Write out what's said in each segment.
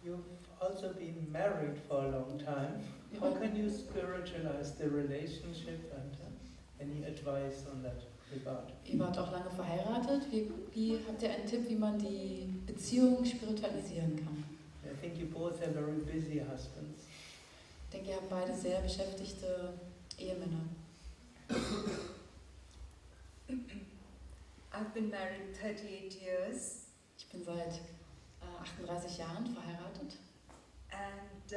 You've also been married for a long time. How can you spiritualize the relationship and any advice on that regard? Ihr wart auch lange verheiratet. Wie habt ihr einen Tipp, wie man die Beziehung spiritualisieren kann? I think you both are very busy husbands. Ich denke, ihr habt beide sehr beschäftigte Ehemänner. I've been married 38 years. Ich bin seit 38 Jahren verheiratet. And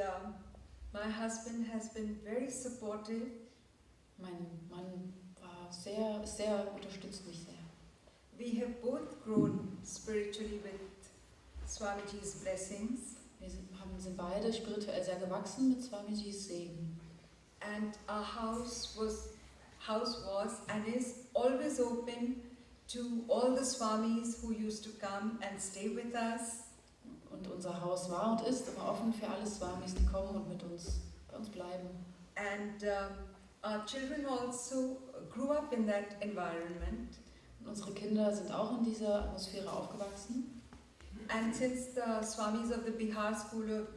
my husband has been very supportive. Mein Mann war sehr unterstützt mich sehr. We have both grown spiritually with Swamiji's blessings. Wir sind beide spirituell sehr gewachsen mit Swamijis Segen. And our house was and is always open to all the Swamis who used to come and stay with us. Und unser Haus war und ist immer offen für alle Swamis, die kommen und bei uns bleiben. And our children also grew up in that environment. Und unsere Kinder sind auch in dieser Atmosphäre aufgewachsen. And since the Swamis of the Bihar School of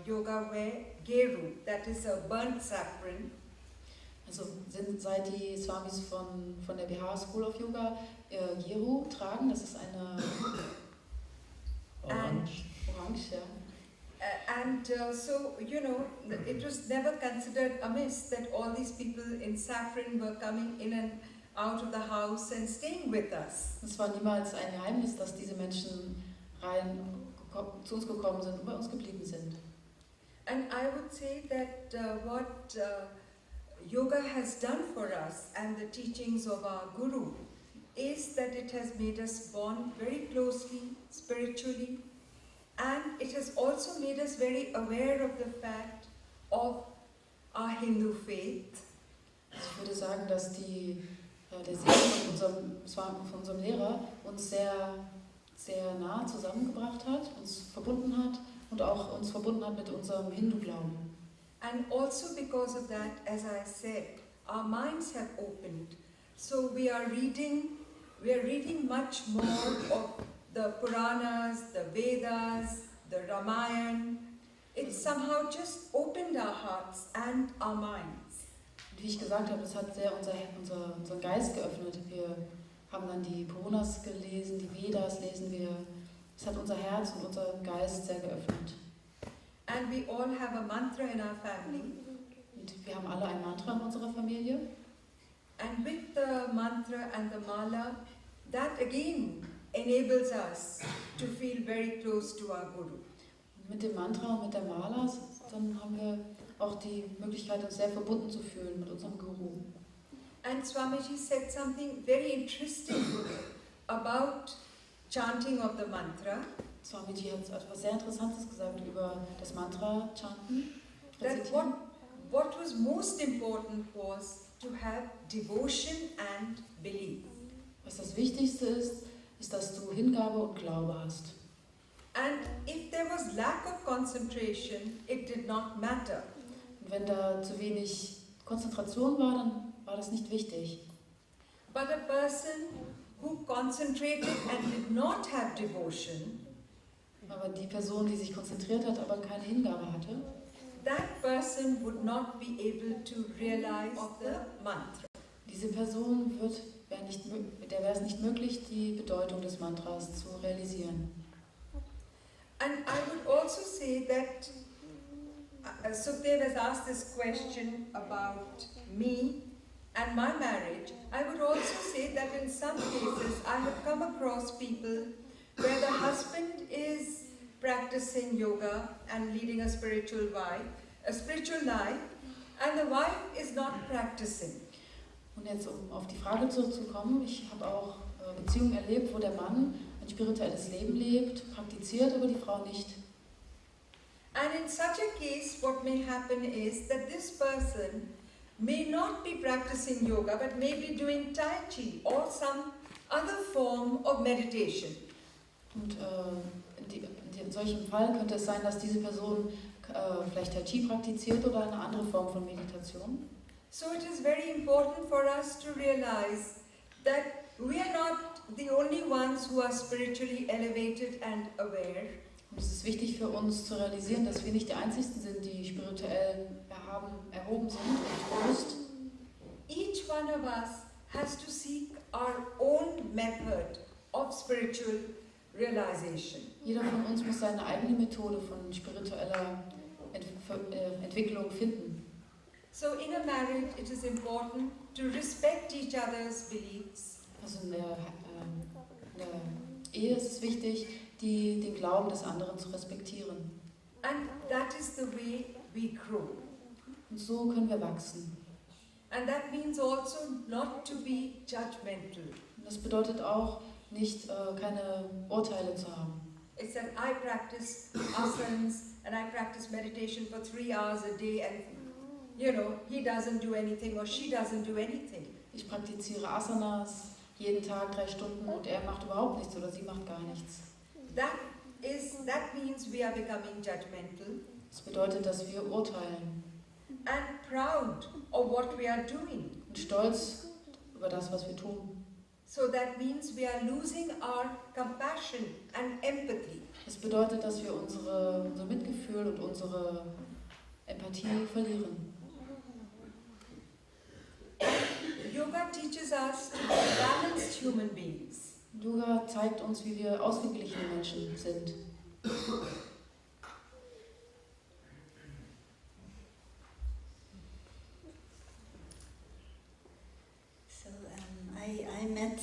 Yoga wear geru, that is a burnt saffron. Also seit die Swamis von der Bihar School of Yoga Geru tragen, das ist eine Orange, ja. So, you know, it was never considered amiss that all these people in saffron were coming in and out of the house and staying with us. Es war niemals ein Geheimnis, dass diese Menschen zu uns gekommen sind und bei uns geblieben sind. And I would say that what yoga has done for us and the teachings of our Guru is that it has made us bond very closely, spiritually, and it has also made us very aware of the fact of our Hindu faith. Ich würde sagen, dass der Segen von unserem Lehrer uns sehr nah zusammengebracht hat, uns verbunden hat und auch uns verbunden hat mit unserem Hindu-Glauben. And also because of that, as I said, our minds have opened. So we are reading much more of the Puranas, the Vedas, the Ramayana. It somehow just opened our hearts and our minds. Und wie ich gesagt habe, es hat sehr unseren Geist geöffnet. Wir haben dann die Puranas gelesen, die Vedas lesen wir. Es hat unser Herz und unseren Geist sehr geöffnet. And we all have a mantra in our family. Und wir haben alle ein Mantra in unserer Familie. And with the mantra and the mala, that again enables us to feel very close to our Guru. Mit dem Mantra und mit der Mala, dann haben wir auch die Möglichkeit, uns sehr verbunden zu fühlen mit unserem Guru. And Swamiji said something very interesting about chanting of the mantra. Swamiji hat etwas sehr Interessantes gesagt über das Mantra-Chanten. That what was most important was to have devotion and belief. Was das Wichtigste ist, dass du Hingabe und Glaube hast. And if there was lack of concentration, it did not matter. Und wenn da zu wenig Konzentration war, dann war das nicht wichtig. But a person who concentrated and did not have devotion, aber die Person, die sich konzentriert hat, aber keine Hingabe hatte, that person would not be able to realize the mantra. Diese Person der wäre es nicht möglich, die Bedeutung des Mantras zu realisieren. And I would also say that Sukhdev has asked this question about me and my marriage. I would also say that in some cases I have come across people where the husband is practicing yoga and leading a spiritual life, and the wife is not practicing. Und jetzt, um auf die Frage zurückzukommen, ich habe auch Beziehungen erlebt, wo der Mann ein spirituelles Leben lebt, praktiziert, aber die Frau nicht. And in such a case, what may happen is that this person may not be practicing yoga, but may be doing Tai Chi or some other form of meditation. Und in solchem Fall könnte es sein, dass diese Person vielleicht Tai Chi praktiziert oder eine andere Form von Meditation. So it is very important for us to realize that we are not the only ones who are spiritually elevated and aware. Und es ist wichtig für uns zu realisieren, dass wir nicht die Einzigen sind, die spirituell erhoben sind und bewusst. Each one of us has to seek our own method of spiritual realization. Jeder von uns muss seine eigene Methode von spiritueller Entwicklung finden. So in a marriage it is important to respect each other's beliefs. Also in der Ehe ist es wichtig, den Glauben des anderen zu respektieren. And that is the way we grow. Und so können wir wachsen. And that means also not to be judgmental. Und das bedeutet auch, nicht keine Urteile zu haben. It's that I practice asanas and I practice meditation for 3 hours a day and he doesn't do anything or she doesn't do anything. Ich praktiziere Asanas jeden Tag 3 Stunden und er macht überhaupt nichts oder sie macht gar nichts. That means we are becoming judgmental. Das bedeutet, dass wir urteilen. And proud of what we are doing. Und stolz über das, was wir tun. So that means we are losing our compassion and empathy. Das bedeutet, dass wir unser Mitgefühl und unsere Empathie verlieren. Yoga teaches us to be balanced human beings. Yoga zeigt uns, wie wir ausgeglichene Menschen sind. I met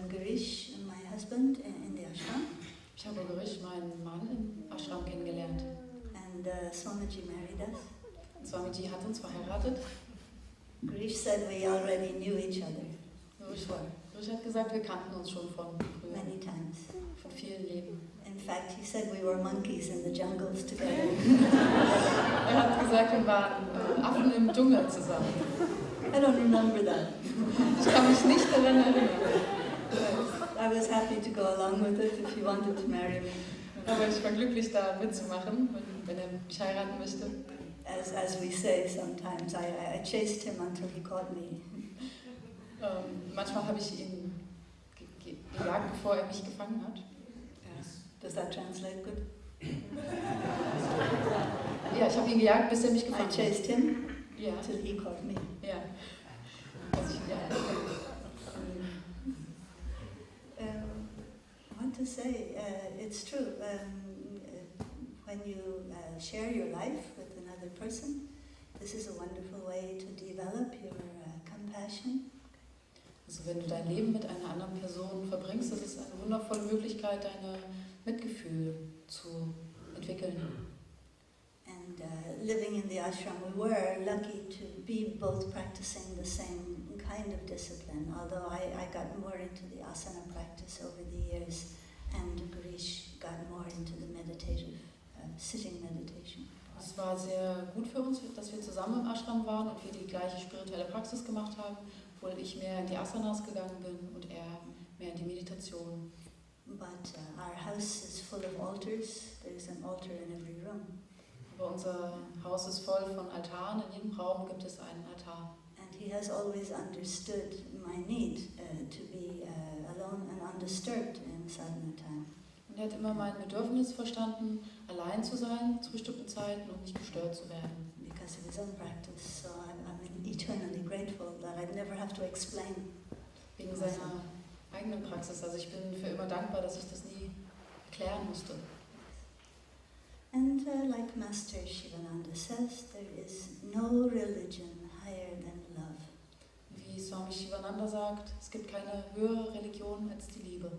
Girish, my husband, in the ashram. Ich habe Girish, meinen Mann, im Ashram kennengelernt. And Swamiji married us. Und Swamiji hat uns verheiratet. Girish said we already knew each other. Girish hat gesagt, wir kannten uns schon von früher. Many times. Von vielen Leben. In fact, he said we were monkeys in the jungles together. Hat gesagt, wir waren Affen im Dschungel zusammen. I don't remember that. Ich kann mich nicht daran erinnern. I was happy to go along with it if he wanted to marry me. Aber ich war glücklich, da mitzumachen, wenn mich heiraten möchte. As we say sometimes, I chased him until he caught me. Manchmal habe ich ihn gejagt, bevor er mich gefangen hat. Does that translate good? Ja, ich habe ihn gejagt, bis er mich gefangen hat. I chased him Ja. till he caught me. Ja. Also I want to say, it's true. When you share your life with another person, this is a wonderful way to develop your compassion. Also wenn du dein Leben mit einer anderen Person verbringst, das ist eine wundervolle Möglichkeit, dein Mitgefühl zu entwickeln. And living in the ashram, we were lucky to be both practicing the same kind of discipline, although I got more into the asana practice over the years, and Girish got more into the meditative, sitting meditation. Es war sehr gut für uns, dass wir zusammen im Ashram waren und wir die gleiche spirituelle Praxis gemacht haben, obwohl ich mehr in die Asanas gegangen bin und er mehr in die Meditation. But our house is full of altars. There's an altar in every room. Aber unser Haus ist voll von Altaren, in jedem Raum gibt es einen Altar. And he has always understood my need to be alone and undisturbed in sadhana time. Und er hat immer mein Bedürfnis verstanden, allein zu sein zu bestimmten Zeiten und nicht gestört zu werden. Because of his own practice, so I'm eternally grateful that I'd never have to explain. Wegen seiner eigenen Praxis. Also ich bin für immer dankbar, dass ich das nie erklären musste. And like Master Shivananda says, there is no religion higher than love. Wie Swami Shivananda sagt, es gibt keine höhere Religion als die Liebe.